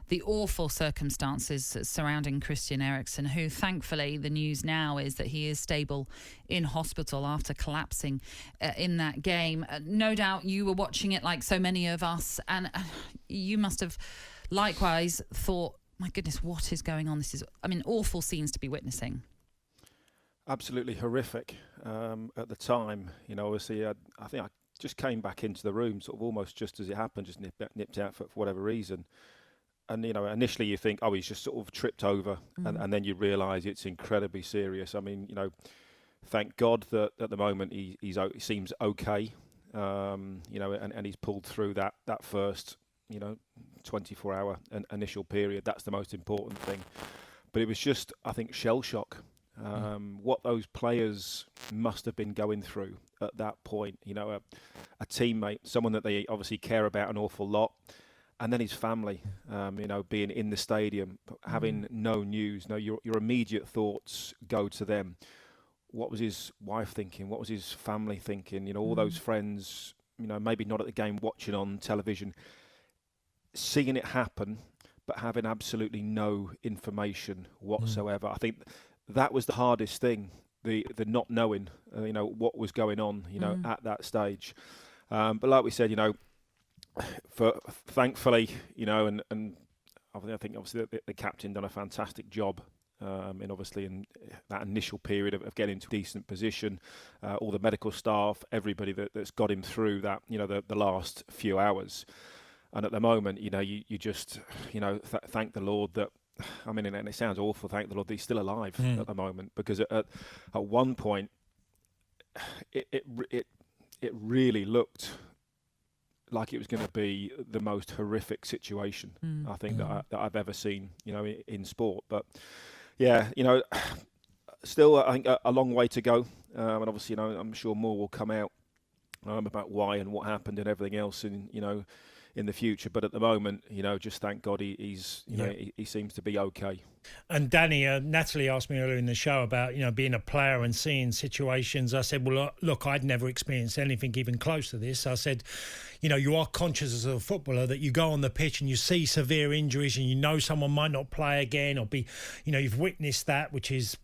the awful circumstances surrounding Christian Eriksen, who thankfully the news now is that he is stable in hospital after collapsing in that game. No doubt you were watching it like so many of us, and you must have likewise thought, my goodness, what is going on? This is, awful scenes to be witnessing. Absolutely horrific at the time. Obviously, I think I just came back into the room sort of almost just as it happened, just nipped out for whatever reason. And, initially you think, oh, he's just sort of tripped over. And then you realise it's incredibly serious. Thank God that at the moment he seems okay, and he's pulled through that first, 24-hour initial period. That's the most important thing. But it was just, I think, shell shock. What those players must have been going through at that point. A teammate, someone that they obviously care about an awful lot. And then his family, being in the stadium, having no news. Your immediate thoughts go to them. What was his wife thinking? What was his family thinking? All those friends, maybe not at the game, watching on television, seeing it happen, but having absolutely no information whatsoever. I think that was the hardest thing, the not knowing, what was going on, at that stage. But like we said, thankfully, and I think obviously the captain done a fantastic job. In that initial period of getting into a decent position, all the medical staff, everybody that's got him through that, the last few hours. And at the moment, you just, thank the Lord that, and it sounds awful, thank the Lord that he's still alive at the moment, because at one point, it really looked like it was going to be the most horrific situation, I think, that I've ever seen, in sport. But yeah, still, I think a long way to go. And obviously, I'm sure more will come out about why and what happened and everything else, in the future. But at the moment, just thank God he's he seems to be okay. And Danny, Natalie asked me earlier in the show about, being a player and seeing situations. I said, well, look, I'd never experienced anything even close to this. I said, you are conscious as a footballer that you go on the pitch and you see severe injuries and someone might not play again or be, you've witnessed that, which is,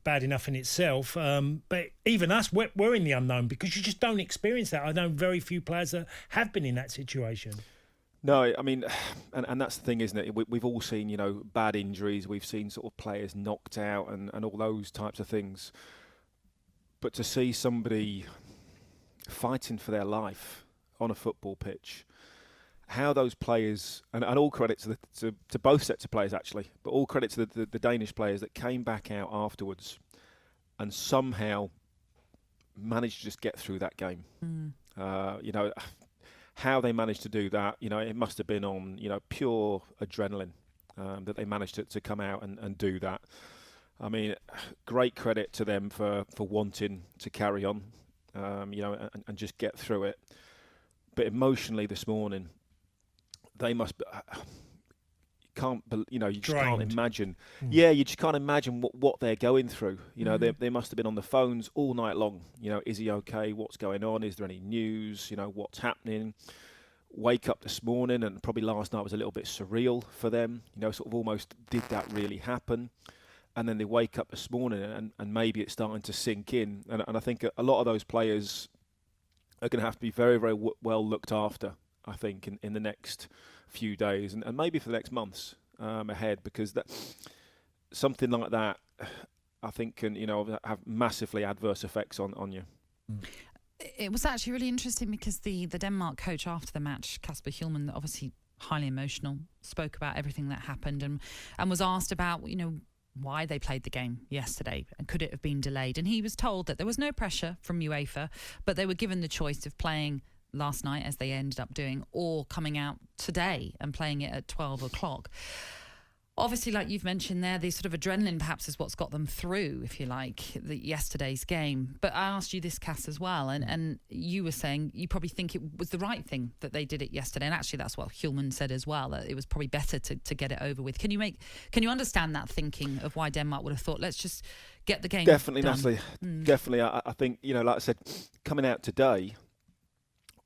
bad enough in itself. But even us, we're in the unknown because you just don't experience that. I know very few players that have been in that situation. No, and that's the thing, isn't it? We've all seen, bad injuries. We've seen sort of players knocked out and all those types of things. But to see somebody fighting for their life on a football pitch, how those players, and all credit to both sets of players actually, but all credit to the Danish players that came back out afterwards and somehow managed to just get through that game. How they managed to do that, it must have been on, pure adrenaline that they managed to come out and do that. Great credit to them for wanting to carry on, and just get through it. But emotionally this morning, they must be, you just can't imagine. Yeah, you just can't imagine what they're going through. They must have been on the phones all night long. Is he okay? What's going on? Is there any news? What's happening? Wake up this morning, and probably last night was a little bit surreal for them. Sort of almost, did that really happen? And then they wake up this morning, and maybe it's starting to sink in. And I think a lot of those players are going to have to be very, very well looked after, I think, in the next few days and maybe for the next months ahead, because that something like that, I think, can have massively adverse effects on you. It was actually really interesting because the Denmark coach after the match, Kasper Hjulmand, obviously highly emotional, spoke about everything that happened and was asked about why they played the game yesterday and could it have been delayed. And he was told that there was no pressure from UEFA, but they were given the choice of playing last night, as they ended up doing, or coming out today and playing it at 12 o'clock. Obviously, like you've mentioned there, the sort of adrenaline perhaps is what's got them through, if you like, yesterday's game. But I asked you this, Cass, as well, and you were saying you probably think it was the right thing that they did it yesterday. And actually, that's what Hjulmand said as well, that it was probably better to get it over with. Can you understand that thinking of why Denmark would have thought, let's just get the game Definitely, done? Natalie. Definitely. I think, like I said, coming out today,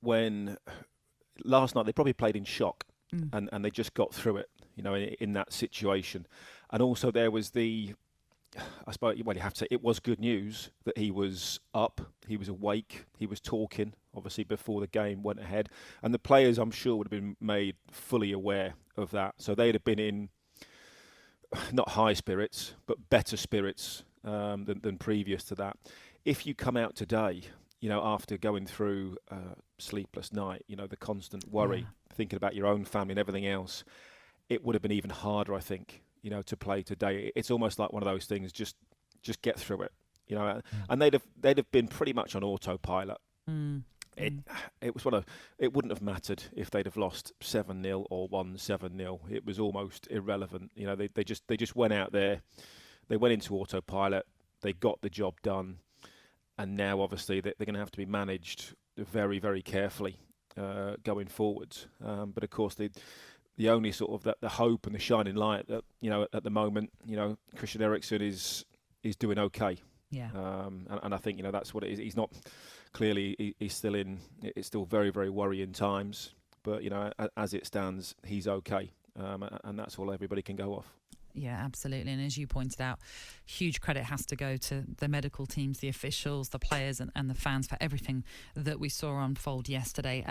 when last night they probably played in shock and they just got through it. you know, in that situation. And also there was I suppose, well, you have to say it was good news that he was up, he was awake, he was talking, obviously, before the game went ahead. And the players, I'm sure, would have been made fully aware of that. So they'd have been in, not high spirits, but better spirits than previous to that. If you come out today, you know, after going through sleepless night, you know, the constant worry, thinking about your own family and everything else, it would have been even harder, I think, you know, to play today. It's almost like one of those things, just get through it, you know. And they'd have been pretty much on autopilot. It was it wouldn't have mattered if they'd have lost 7-0 or won 7-0. It was almost irrelevant. You know, they just went out there, they went into autopilot, they got the job done, and now obviously they're going to have to be managed very, very carefully going forwards. But of course, the only sort of the hope and the shining light that, you know, at the moment, you know, Christian Eriksen is doing okay. Yeah. And I think, you know, that's what it is. He's not, clearly he's still it's still very, very worrying times, but, you know, as it stands, he's okay. And that's all everybody can go off. Yeah, absolutely. And as you pointed out, huge credit has to go to the medical teams, the officials, the players and the fans for everything that we saw unfold yesterday.